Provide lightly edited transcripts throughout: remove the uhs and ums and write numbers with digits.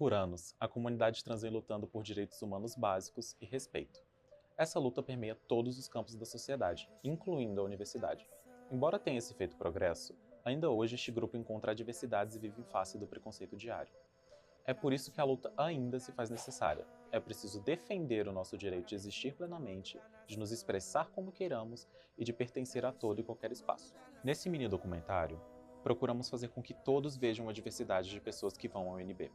Por anos, a comunidade trans vem lutando por direitos humanos básicos e respeito. Essa luta permeia todos os campos da sociedade, incluindo a universidade. Embora tenha se feito progresso, ainda hoje este grupo encontra adversidades e vive em face do preconceito diário. É por isso que a luta ainda se faz necessária. É preciso defender o nosso direito de existir plenamente, de nos expressar como queiramos e de pertencer a todo e qualquer espaço. Nesse mini documentário, procuramos fazer com que todos vejam a diversidade de pessoas que vão ao UNB,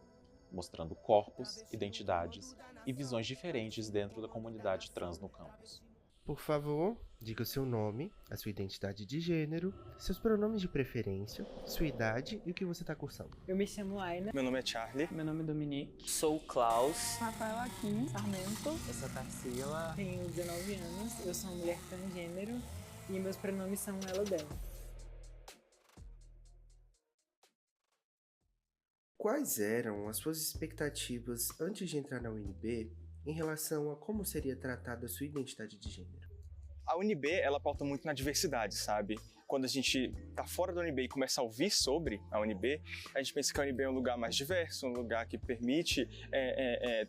mostrando corpos, identidades e visões diferentes dentro da comunidade trans no campus. Por favor, diga o seu nome, a sua identidade de gênero, seus pronomes de preferência, sua idade e o que você está cursando. Eu me chamo Aina. Meu nome é Charlie. Meu nome é Dominique. Sou o Klaus. Rafael Aquim Sarmento. Eu sou Tarsila. Tenho 19 anos, eu sou uma mulher transgênero e meus pronomes são ela, dela. Quais eram as suas expectativas antes de entrar na UNB em relação a como seria tratada a sua identidade de gênero? A UNB, ela pauta muito na diversidade, sabe? Quando a gente tá fora da UNB e começa a ouvir sobre a UNB, a gente pensa que a UNB é um lugar mais diverso, um lugar que permite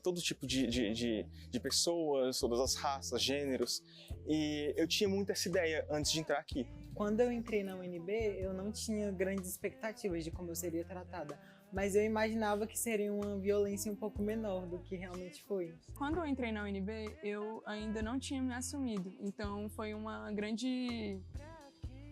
todo tipo de pessoas, todas as raças, gêneros. E eu tinha muito essa ideia antes de entrar aqui. Quando eu entrei na UNB, eu não tinha grandes expectativas de como eu seria tratada. Mas eu imaginava que seria uma violência um pouco menor do que realmente foi. Quando eu entrei na UNB, eu ainda não tinha me assumido, então foi uma grande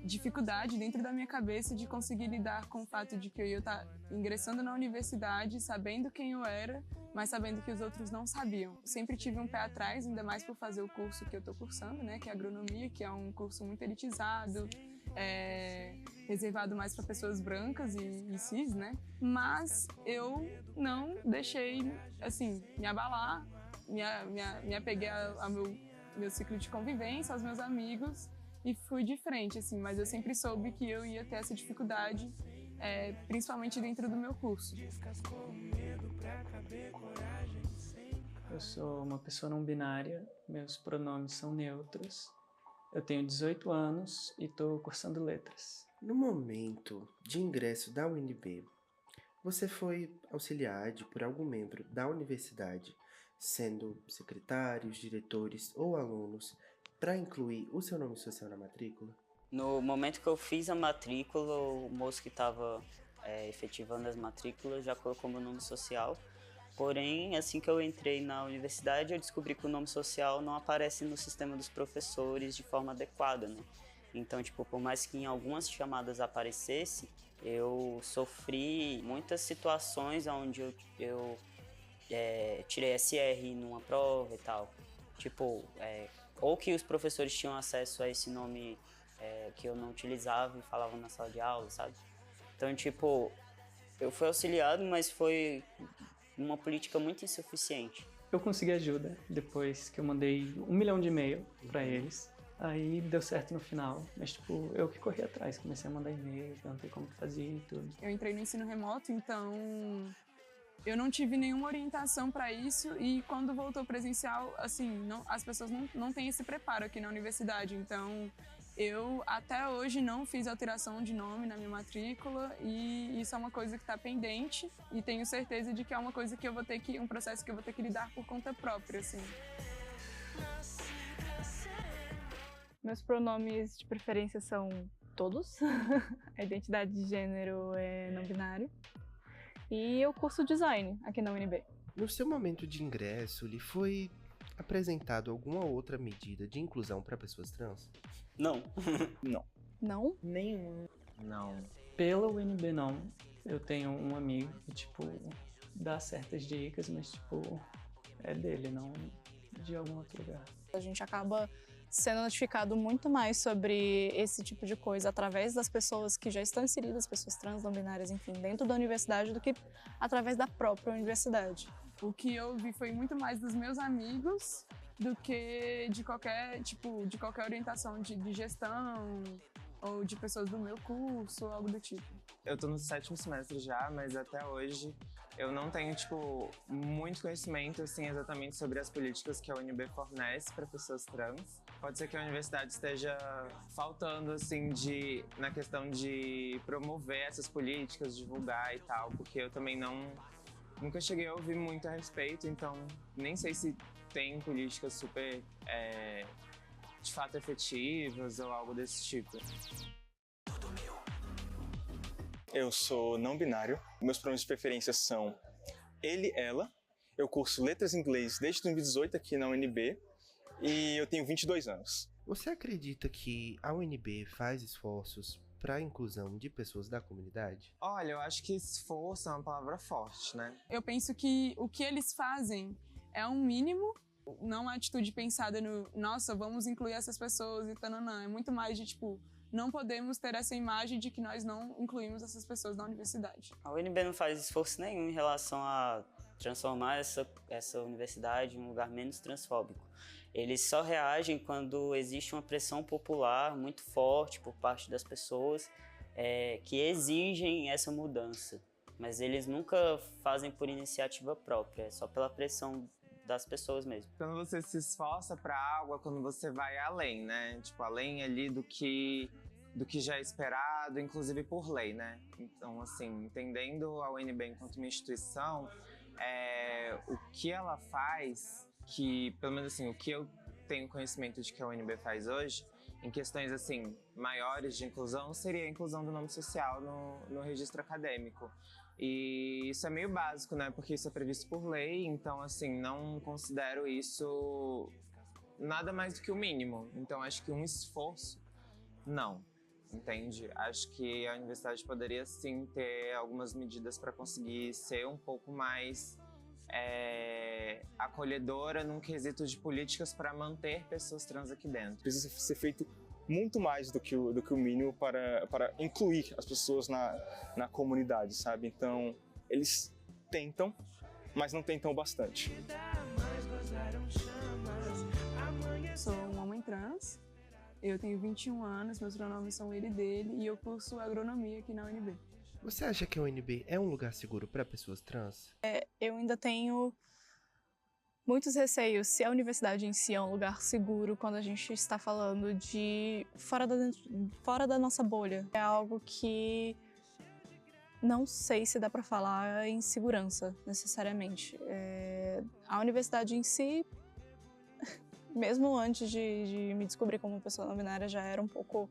dificuldade dentro da minha cabeça de conseguir lidar com o fato de que eu ia estar ingressando na universidade, sabendo quem eu era, mas sabendo que os outros não sabiam. Sempre tive um pé atrás, ainda mais por fazer o curso que eu estou cursando, né, que é agronomia, que é um curso muito elitizado, reservado mais para pessoas brancas e cis, né? Mas eu não deixei, assim, me abalar, me apeguei ao meu ciclo de convivência, aos meus amigos e fui de frente, assim. Mas eu sempre soube que eu ia ter essa dificuldade, principalmente dentro do meu curso. Eu sou uma pessoa não binária, meus pronomes são neutros. Eu tenho 18 anos e estou cursando letras. No momento de ingresso da UNB, você foi auxiliado por algum membro da universidade, sendo secretários, diretores ou alunos, para incluir o seu nome social na matrícula? No momento que eu fiz a matrícula, o moço que estava efetivando as matrículas já colocou meu nome social. Porém, assim que eu entrei na universidade, eu descobri que o nome social não aparece no sistema dos professores de forma adequada, né? Então, tipo, por mais que em algumas chamadas aparecesse, eu sofri muitas situações onde eu tirei SR numa prova e tal. Tipo, ou que os professores tinham acesso a esse nome que eu não utilizava e falavam na sala de aula, sabe? Então, tipo, eu fui auxiliado, mas foi uma política muito insuficiente. Eu consegui ajuda depois que eu mandei 1 milhão de e-mail para eles. Aí deu certo no final, mas tipo, eu que corri atrás, comecei a mandar e-mail, perguntei como que fazia e tudo. Eu entrei no ensino remoto, então eu não tive nenhuma orientação para isso e quando voltou presencial, assim, as pessoas não têm esse preparo aqui na universidade, então eu até hoje não fiz alteração de nome na minha matrícula e isso é uma coisa que está pendente e tenho certeza de que é uma coisa que eu vou ter que, um processo que eu vou ter que lidar por conta própria, assim. Meus pronomes de preferência são todos. A identidade de gênero é não binário. E eu curso design aqui na UNB. No seu momento de ingresso, lhe foi apresentado alguma outra medida de inclusão para pessoas trans? Não. Não. Não? Nenhum. Não. Pela UNB não. Eu tenho um amigo que, tipo, dá certas dicas, mas, tipo, é dele, não de algum outro lugar. A gente acaba sendo notificado muito mais sobre esse tipo de coisa através das pessoas que já estão inseridas, pessoas trans, não binárias, enfim, dentro da universidade, do que através da própria universidade. O que eu vi foi muito mais dos meus amigos do que de qualquer orientação de gestão ou de pessoas do meu curso, algo do tipo. Eu tô no 7º semestre já, mas até hoje eu não tenho, tipo, muito conhecimento, assim, exatamente sobre as políticas que a UNB fornece para pessoas trans. Pode ser que a universidade esteja faltando, assim, na questão de promover essas políticas, divulgar e tal, porque eu também nunca cheguei a ouvir muito a respeito, então nem sei se tem políticas super, de fato, efetivas ou algo desse tipo. Eu sou não binário, meus pronomes de preferência são ele, ela. Eu curso Letras em Inglês desde 2018 aqui na UNB e eu tenho 22 anos. Você acredita que a UNB faz esforços para a inclusão de pessoas da comunidade? Olha, eu acho que esforço é uma palavra forte, né? Eu penso que o que eles fazem é um mínimo, não uma atitude pensada no, nossa, vamos incluir essas pessoas e tananã. É muito mais de, tipo, não podemos ter essa imagem de que nós não incluímos essas pessoas na universidade. A UNB não faz esforço nenhum em relação a transformar essa universidade em um lugar menos transfóbico. Eles só reagem quando existe uma pressão popular muito forte por parte das pessoas que exigem essa mudança. Mas eles nunca fazem por iniciativa própria, é só pela pressão das pessoas mesmo. Quando você se esforça para algo, é quando você vai além, né? Tipo, além ali do que já é esperado, inclusive por lei, né? Então, assim, entendendo a UNB enquanto uma instituição, o que ela faz, que, pelo menos assim, o que eu tenho conhecimento de que a UNB faz hoje, em questões, assim, maiores de inclusão, seria a inclusão do nome social no registro acadêmico. E isso é meio básico, né? Porque isso é previsto por lei, então, assim, não considero isso nada mais do que o mínimo. Então, acho que um esforço, não. Entende? Acho que a universidade poderia, sim, ter algumas medidas para conseguir ser um pouco mais acolhedora num quesito de políticas para manter pessoas trans aqui dentro. Precisa ser feito muito mais do que o mínimo para incluir as pessoas na comunidade, sabe? Então, eles tentam, mas não tentam o bastante. Sou um homem trans, eu tenho 21 anos, meus pronomes são ele e dele, e eu curso agronomia aqui na UNB. Você acha que a UNB é um lugar seguro para pessoas trans? Eu ainda tenho muitos receios se a universidade em si é um lugar seguro quando a gente está falando de fora da nossa bolha. É algo que não sei se dá para falar em segurança, necessariamente. A universidade em si, mesmo antes de me descobrir como pessoa não binária, já era um pouco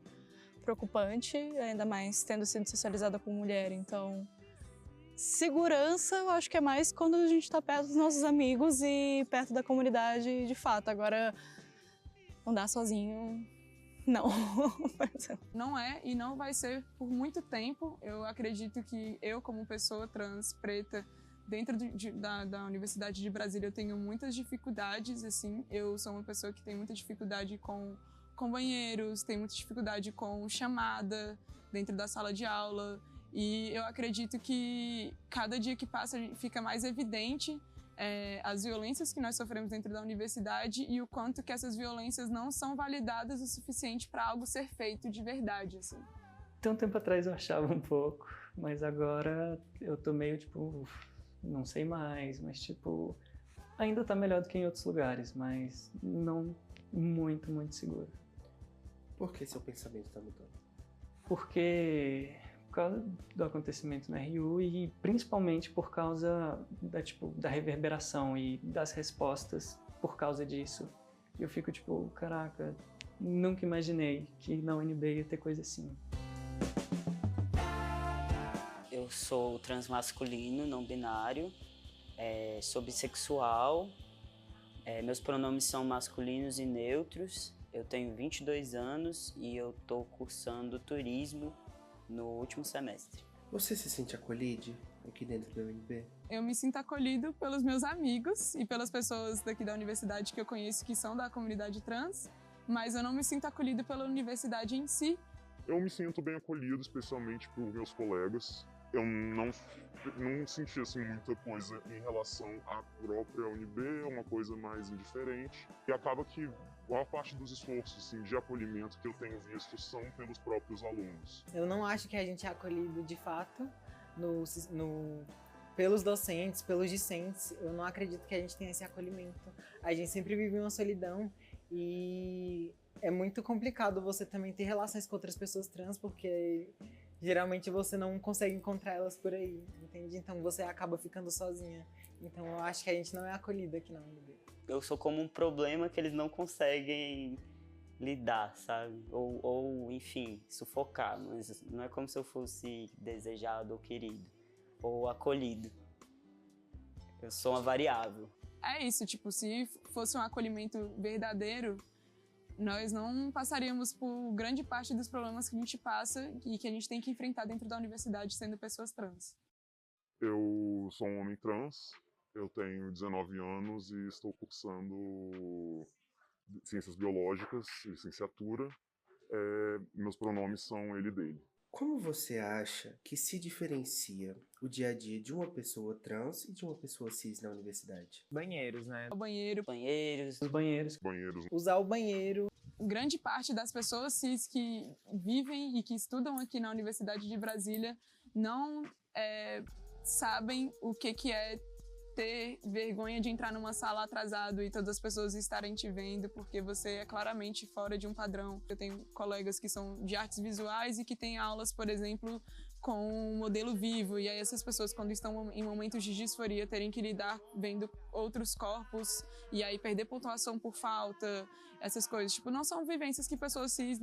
preocupante, ainda mais tendo sido socializada com mulher. Então, segurança eu acho que é mais quando a gente está perto dos nossos amigos e perto da comunidade de fato. Agora, andar sozinho, não. Não é e não vai ser por muito tempo. Eu acredito que eu, como pessoa trans, preta, dentro da Universidade de Brasília, eu tenho muitas dificuldades, assim. Eu sou uma pessoa que tem muita dificuldade com banheiros, tem muita dificuldade com chamada dentro da sala de aula. E eu acredito que cada dia que passa fica mais evidente as violências que nós sofremos dentro da universidade e o quanto que essas violências não são validadas o suficiente para algo ser feito de verdade, assim. Então, um tempo atrás eu achava um pouco, mas agora eu tô meio, tipo, não sei mais, mas, tipo, ainda tá melhor do que em outros lugares, mas não muito, muito seguro. Por que seu pensamento está mudando? Porque por causa do acontecimento no RU e principalmente por causa da reverberação e das respostas por causa disso. Eu fico tipo, caraca, nunca imaginei que na UNB ia ter coisa assim. Eu sou transmasculino, não binário, sou bissexual, meus pronomes são masculinos e neutros, eu tenho 22 anos e eu estou cursando turismo no último semestre. Você se sente acolhido aqui dentro da UNB? Eu me sinto acolhido pelos meus amigos e pelas pessoas daqui da universidade que eu conheço que são da comunidade trans, mas eu não me sinto acolhido pela universidade em si. Eu me sinto bem acolhido, especialmente por meus colegas. Eu não senti assim muita coisa em relação à própria UNB, é uma coisa mais indiferente. E acaba que a maior parte dos esforços assim, de acolhimento que eu tenho visto são pelos próprios alunos. Eu não acho que a gente é acolhido de fato pelos docentes, pelos discentes. Eu não acredito que a gente tenha esse acolhimento. A gente sempre vive uma solidão e é muito complicado você também ter relações com outras pessoas trans, porque geralmente você não consegue encontrar elas por aí, entende? Então você acaba ficando sozinha. Então eu acho que a gente não é acolhida aqui na UNB. Eu sou como um problema que eles não conseguem lidar, sabe? Ou enfim, sufocar, mas não é como se eu fosse desejado ou querido, ou acolhido. Eu sou uma variável. É isso, tipo, se fosse um acolhimento verdadeiro, nós não passaríamos por grande parte dos problemas que a gente passa e que a gente tem que enfrentar dentro da universidade sendo pessoas trans. Eu sou um homem trans, eu tenho 19 anos e estou cursando Ciências Biológicas, licenciatura. Meus pronomes são ele e dele. Como você acha que se diferencia o dia a dia de uma pessoa trans e de uma pessoa cis na universidade? Banheiros, né? O banheiro, Os banheiros. Banheiros. Usar o banheiro. grande parte das pessoas cis que vivem e que estudam aqui na Universidade de Brasília não sabem o que é ter vergonha de entrar numa sala atrasado e todas as pessoas estarem te vendo porque você é claramente fora de um padrão. Eu tenho colegas que são de artes visuais e que têm aulas, por exemplo, com um modelo vivo, e aí essas pessoas, quando estão em momentos de disforia, terem que lidar vendo outros corpos e aí perder pontuação por falta, essas coisas. Tipo, não são vivências que pessoas cis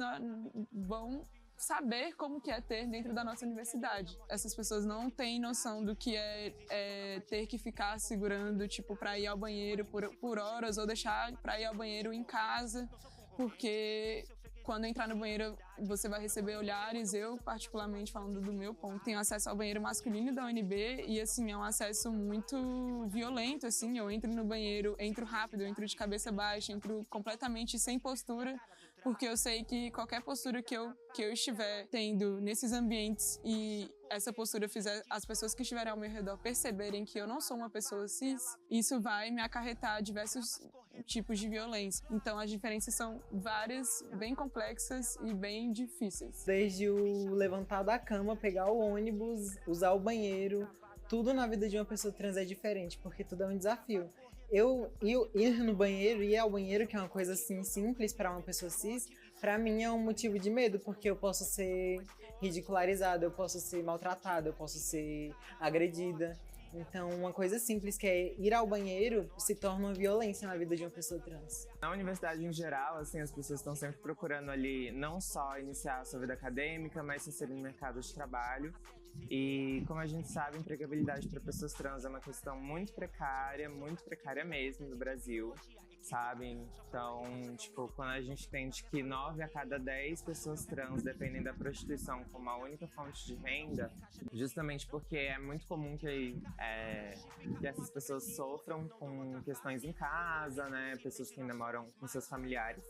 vão saber como que é ter dentro da nossa universidade. Essas pessoas não têm noção do que é ter que ficar segurando, tipo, para ir ao banheiro por horas ou deixar para ir ao banheiro em casa, porque quando entrar no banheiro você vai receber olhares. Eu, particularmente, falando do meu ponto, tenho acesso ao banheiro masculino da UNB e, assim, é um acesso muito violento, assim. Eu entro no banheiro, entro rápido, entro de cabeça baixa, entro completamente sem postura, porque eu sei que qualquer postura que eu estiver tendo nesses ambientes e essa postura fizer as pessoas que estiverem ao meu redor perceberem que eu não sou uma pessoa cis, isso vai me acarretar diversos tipos de violência. Então as diferenças são várias, bem complexas e bem difíceis. Desde o levantar da cama, pegar o ônibus, usar o banheiro, tudo na vida de uma pessoa trans é diferente, porque tudo é um desafio. Eu ir no banheiro, ir ao banheiro, que é uma coisa assim simples para uma pessoa cis, para mim é um motivo de medo, porque eu posso ser ridicularizada, eu posso ser maltratada, eu posso ser agredida. Então, uma coisa simples que é ir ao banheiro se torna uma violência na vida de uma pessoa trans. Na universidade em geral, assim, as pessoas estão sempre procurando ali não só iniciar a sua vida acadêmica, mas se inserir no mercado de trabalho. E, como a gente sabe, empregabilidade para pessoas trans é uma questão muito precária mesmo no Brasil, sabe? Então, tipo, quando a gente entende que 9 a cada 10 pessoas trans dependem da prostituição como a única fonte de renda, justamente porque é muito comum que essas pessoas sofram com questões em casa, né? Pessoas que ainda moram com seus familiares.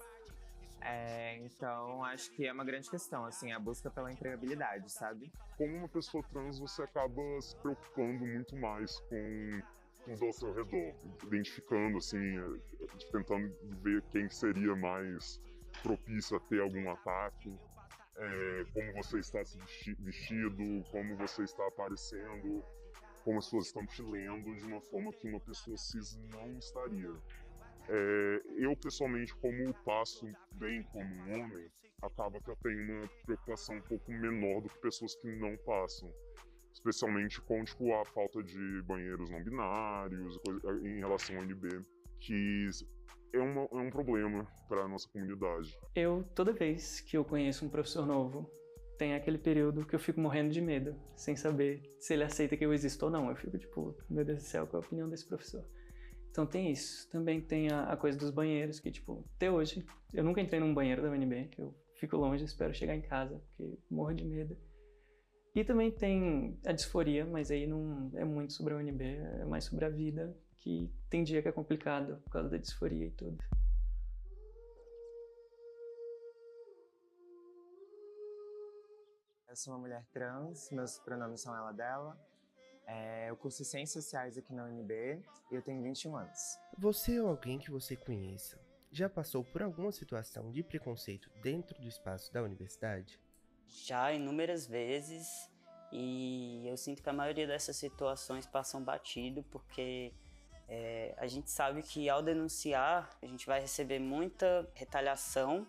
Então, acho que é uma grande questão, assim, a busca pela empregabilidade, sabe? Como uma pessoa trans, você acaba se preocupando muito mais com tudo ao seu redor, identificando, assim, tentando ver quem seria mais propício a ter algum ataque, como você está se vestido, como você está aparecendo, como as pessoas estão te lendo de uma forma que uma pessoa cis não estaria. Eu, pessoalmente, como passo bem como um homem, acaba que eu tenho uma preocupação um pouco menor do que pessoas que não passam. Especialmente com, tipo, a falta de banheiros não binários, em relação ao UNB, que é um problema para a nossa comunidade. Toda vez que eu conheço um professor novo, tem aquele período que eu fico morrendo de medo, sem saber se ele aceita que eu existo ou não. Eu fico tipo, meu Deus do céu, qual é a opinião desse professor? Então tem isso. Também tem a coisa dos banheiros, que tipo, até hoje, eu nunca entrei num banheiro da UNB, que eu fico longe, espero chegar em casa, porque morro de medo. E também tem a disforia, mas aí não é muito sobre a UNB, é mais sobre a vida, que tem dia que é complicado por causa da disforia e tudo. Eu sou uma mulher trans, meus pronomes são ela, dela. Eu curso Ciências Sociais aqui na UNB e eu tenho 21 anos. Você ou alguém que você conheça já passou por alguma situação de preconceito dentro do espaço da universidade? Já inúmeras vezes, e eu sinto que a maioria dessas situações passam batido, porque a gente sabe que ao denunciar a gente vai receber muita retaliação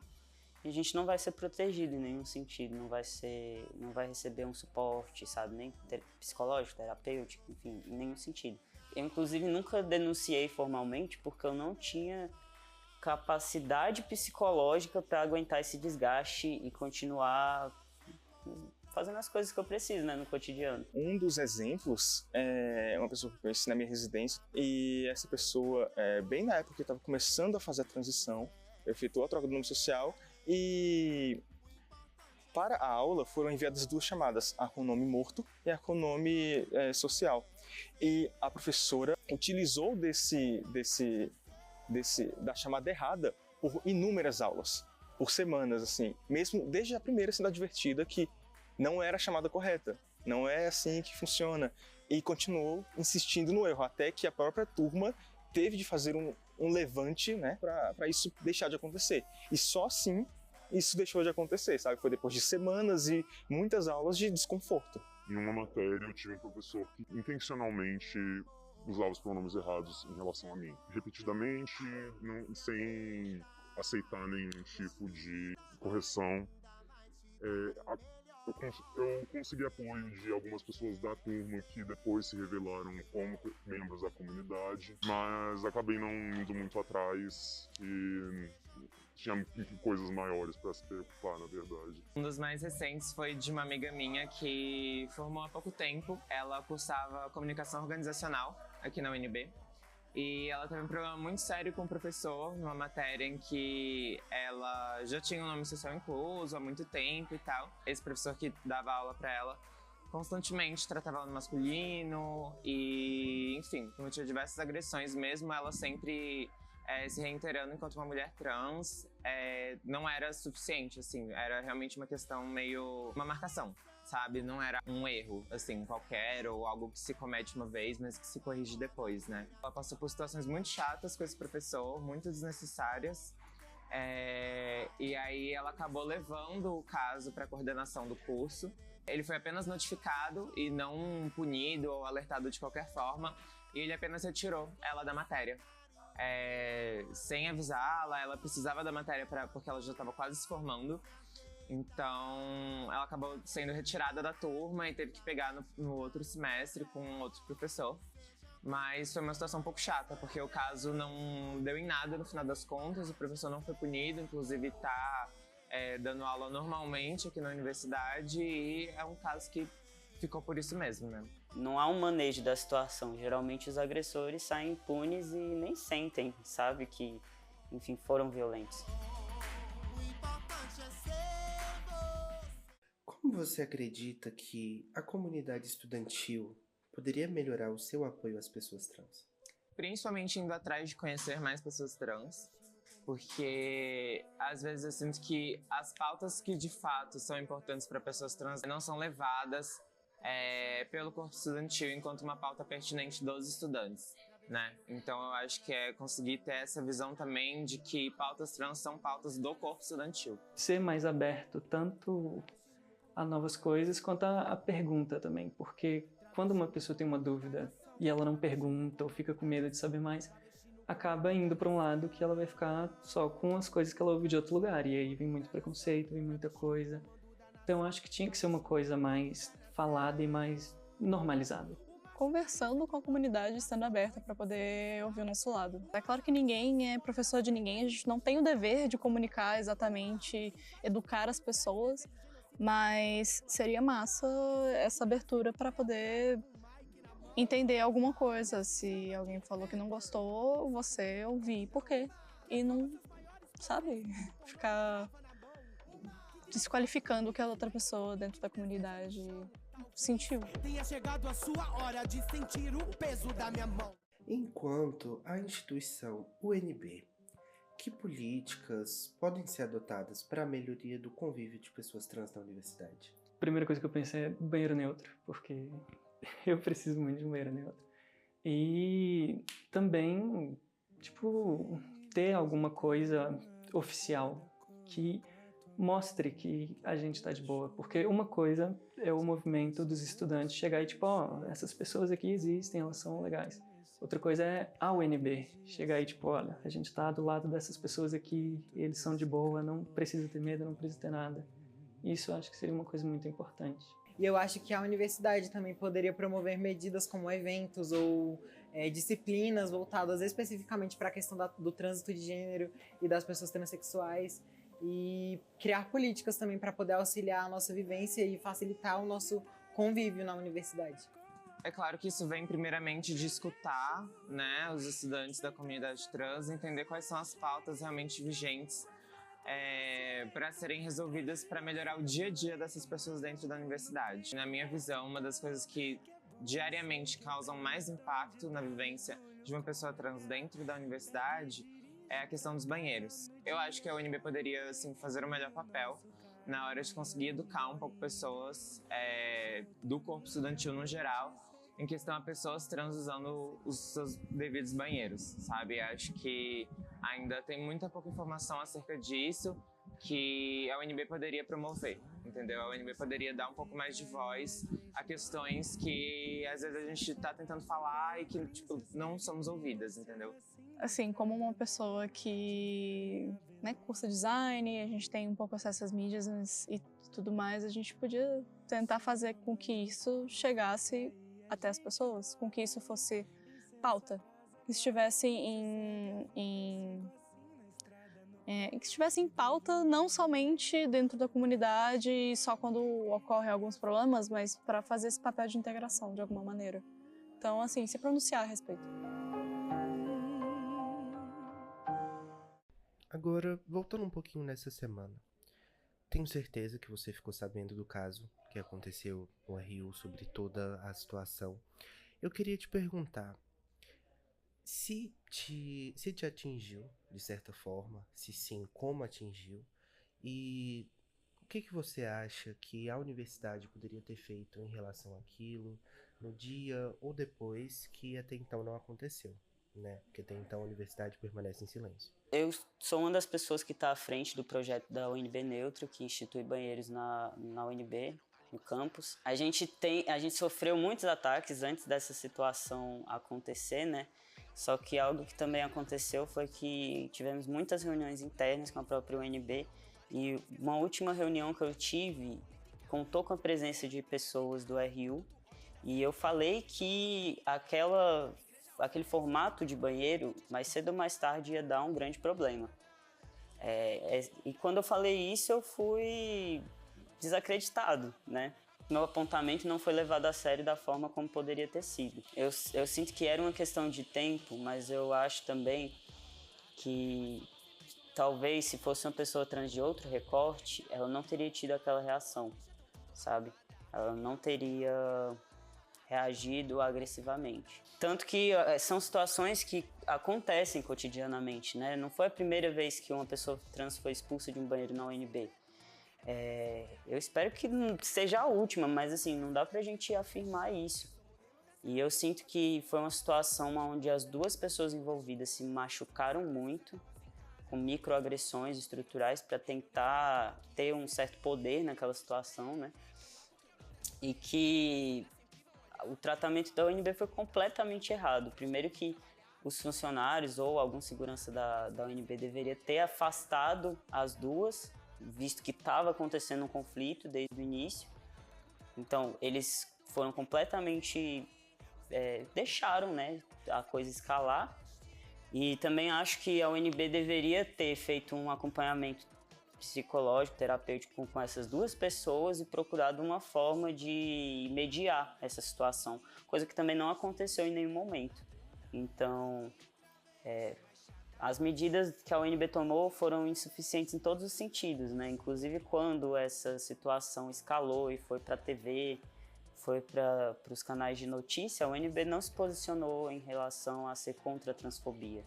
a gente não vai ser protegido em nenhum sentido, não vai receber um suporte, sabe, nem psicológico, terapêutico, enfim, em nenhum sentido. Eu, inclusive, nunca denunciei formalmente porque eu não tinha capacidade psicológica para aguentar esse desgaste e continuar fazendo as coisas que eu preciso, né, no cotidiano. Um dos exemplos é uma pessoa que eu conheci na minha residência, e essa pessoa, bem na época que eu estava começando a fazer a transição, efetuou a troca do nome social, e para a aula foram enviadas 2 chamadas, a com nome morto e a com nome social. E a professora utilizou da chamada errada por inúmeras aulas, por semanas, assim, mesmo desde a primeira sendo advertida que não era a chamada correta, não é assim que funciona, e continuou insistindo no erro, até que a própria turma teve de fazer um levante, né, para isso deixar de acontecer. E só assim isso deixou de acontecer, sabe? Foi depois de semanas e muitas aulas de desconforto. Em uma matéria, eu tive um professor que intencionalmente usava os pronomes errados em relação a mim. Repetidamente, sem aceitar nenhum tipo de correção. Eu consegui apoio de algumas pessoas da turma que depois se revelaram como membros da comunidade, mas acabei não indo muito atrás e tinha coisas maiores para se preocupar, na verdade. Um dos mais recentes foi de uma amiga minha que formou há pouco tempo. Ela cursava comunicação organizacional aqui na UNB. E ela teve um problema muito sério com o professor, numa matéria em que ela já tinha o nome social incluso há muito tempo e tal. Esse professor que dava aula para ela constantemente tratava ela no masculino e, enfim, cometia diversas agressões, mesmo ela sempre se reiterando enquanto uma mulher trans, não era suficiente, assim, era realmente uma questão meio... uma marcação, sabe? Não era um erro, assim, qualquer, ou algo que se comete uma vez, mas que se corrige depois, né? Ela passou por situações muito chatas com esse professor, muito desnecessárias, e aí ela acabou levando o caso para a coordenação do curso. Ele foi apenas notificado e não punido ou alertado de qualquer forma, e ele apenas retirou ela da matéria. Sem avisá-la, ela precisava da matéria porque ela já estava quase se formando. Então, ela acabou sendo retirada da turma e teve que pegar no outro semestre com outro professor. Mas foi uma situação um pouco chata, porque o caso não deu em nada no final das contas, o professor não foi punido, inclusive está dando aula normalmente aqui na universidade, e é um caso que ficou por isso mesmo, né? Não há um manejo da situação. Geralmente os agressores saem impunes e nem sentem, sabe, que, enfim, foram violentos. Como você acredita que a comunidade estudantil poderia melhorar o seu apoio às pessoas trans? Principalmente indo atrás de conhecer mais pessoas trans, porque às vezes eu sinto que as pautas que de fato são importantes para pessoas trans não são levadas pelo corpo estudantil enquanto uma pauta pertinente dos estudantes, né? Então eu acho que é conseguir ter essa visão também de que pautas trans são pautas do corpo estudantil. Ser mais aberto tanto a novas coisas quanto a pergunta também, porque quando uma pessoa tem uma dúvida e ela não pergunta ou fica com medo de saber mais, acaba indo para um lado que ela vai ficar só com as coisas que ela ouve de outro lugar, e aí vem muito preconceito, vem muita coisa. Então eu acho que tinha que ser uma coisa mais falada e mais normalizada. Conversando com a comunidade, estando aberta para poder ouvir o nosso lado. É claro que ninguém é professor de ninguém, a gente não tem o dever de comunicar exatamente, educar as pessoas, mas seria massa essa abertura para poder entender alguma coisa. Se alguém falou que não gostou, você ouvir por quê. E não, sabe, ficar desqualificando o que a outra pessoa dentro da comunidade sentiu. Tenha chegado a sua hora de sentir o peso da minha mão. Enquanto a instituição UNB, que políticas podem ser adotadas para a melhoria do convívio de pessoas trans na universidade? A primeira coisa que eu pensei é banheiro neutro, porque eu preciso muito de um banheiro neutro. E também, ter alguma coisa oficial que mostre que a gente está de boa, porque uma coisa é o movimento dos estudantes chegar e essas pessoas aqui existem, elas são legais. Outra coisa é a UNB. Chegar aí, tipo, olha, a gente tá do lado dessas pessoas aqui, eles são de boa, não precisa ter medo, não precisa ter nada. Isso eu acho que seria uma coisa muito importante. E eu acho que a universidade também poderia promover medidas como eventos ou disciplinas voltadas especificamente para a questão do trânsito de gênero e das pessoas transexuais, e criar políticas também para poder auxiliar a nossa vivência e facilitar o nosso convívio na universidade. É claro que isso vem primeiramente de escutar, né, os estudantes da comunidade trans, entender quais são as pautas realmente vigentes para serem resolvidas para melhorar o dia a dia dessas pessoas dentro da universidade. Na minha visão, uma das coisas que diariamente causam mais impacto na vivência de uma pessoa trans dentro da universidade é a questão dos banheiros. Eu acho que a UNB poderia assim, fazer o melhor papel na hora de conseguir educar um pouco pessoas do corpo estudantil no geral, em questão a pessoas trans usando os seus devidos banheiros, sabe? Acho que ainda tem muita pouca informação acerca disso que a UNB poderia promover, entendeu? A UNB poderia dar um pouco mais de voz a questões que às vezes a gente está tentando falar e que tipo, não somos ouvidas, entendeu? Assim, como uma pessoa que cursa design, a gente tem um pouco acesso às mídias e tudo mais, a gente podia tentar fazer com que isso chegasse até as pessoas, com que isso fosse pauta, que estivesse que estivesse em pauta não somente dentro da comunidade, só quando ocorrem alguns problemas, mas para fazer esse papel de integração de alguma maneira. Então, assim, se pronunciar a respeito. Agora, voltando um pouquinho nessa semana. Tenho certeza que você ficou sabendo do caso que aconteceu no RU sobre toda a situação. Eu queria te perguntar se te atingiu, de certa forma, se sim, como atingiu, e o que você acha que a universidade poderia ter feito em relação àquilo no dia ou depois que até então não aconteceu, né? Porque até então a universidade permanece em silêncio. Eu sou uma das pessoas que está à frente do projeto da UNB Neutro, que institui banheiros na UNB, no campus. A gente sofreu muitos ataques antes dessa situação acontecer, né? Só que algo que também aconteceu foi que tivemos muitas reuniões internas com a própria UNB, e uma última reunião que eu tive contou com a presença de pessoas do RU, e eu falei que aquele formato de banheiro, mais cedo ou mais tarde, ia dar um grande problema. E quando eu falei isso, eu fui desacreditado, né? Meu apontamento não foi levado a sério da forma como poderia ter sido. Eu sinto que era uma questão de tempo, mas eu acho também que talvez se fosse uma pessoa trans de outro recorte, ela não teria tido aquela reação, sabe? Ela não teria reagido agressivamente. Tanto que são situações que acontecem cotidianamente, né? Não foi a primeira vez que uma pessoa trans foi expulsa de um banheiro na UNB. Eu espero que não seja a última, mas assim, não dá pra gente afirmar isso. E eu sinto que foi uma situação onde as duas pessoas envolvidas se machucaram muito, com microagressões estruturais para tentar ter um certo poder naquela situação, né? E que o tratamento da UNB foi completamente errado. Primeiro que os funcionários ou algum segurança da UNB deveria ter afastado as duas, visto que estava acontecendo um conflito desde o início. Então, eles foram completamente... deixaram, né, a coisa escalar. E também acho que a UNB deveria ter feito um acompanhamento psicológico, terapêutico com essas duas pessoas e procurado uma forma de mediar essa situação, coisa que também não aconteceu em nenhum momento. Então, as medidas que a UNB tomou foram insuficientes em todos os sentidos, né? Inclusive quando essa situação escalou e foi para a TV, foi para os canais de notícia, a UNB não se posicionou em relação a ser contra a transfobia.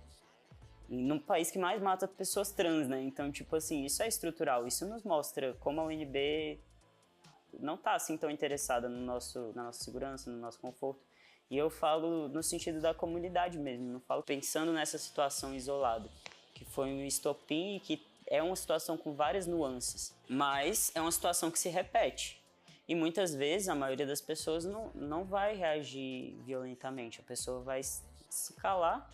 E num país que mais mata pessoas trans, né? Então, tipo assim, isso é estrutural. Isso nos mostra como a UNB não está assim tão interessada na nossa segurança, no nosso conforto. E eu falo no sentido da comunidade mesmo, não falo pensando nessa situação isolada, que foi um estopim e que é uma situação com várias nuances, mas é uma situação que se repete. E muitas vezes a maioria das pessoas não vai reagir violentamente, a pessoa vai se calar,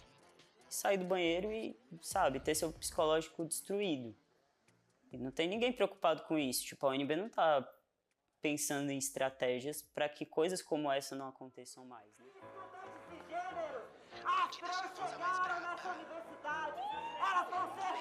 sair do banheiro e, sabe, ter seu psicológico destruído. E não tem ninguém preocupado com isso, tipo, a UNB não tá pensando em estratégias para que coisas como essa não aconteçam mais, né? As trans chegaram nessa universidade, elas vão ser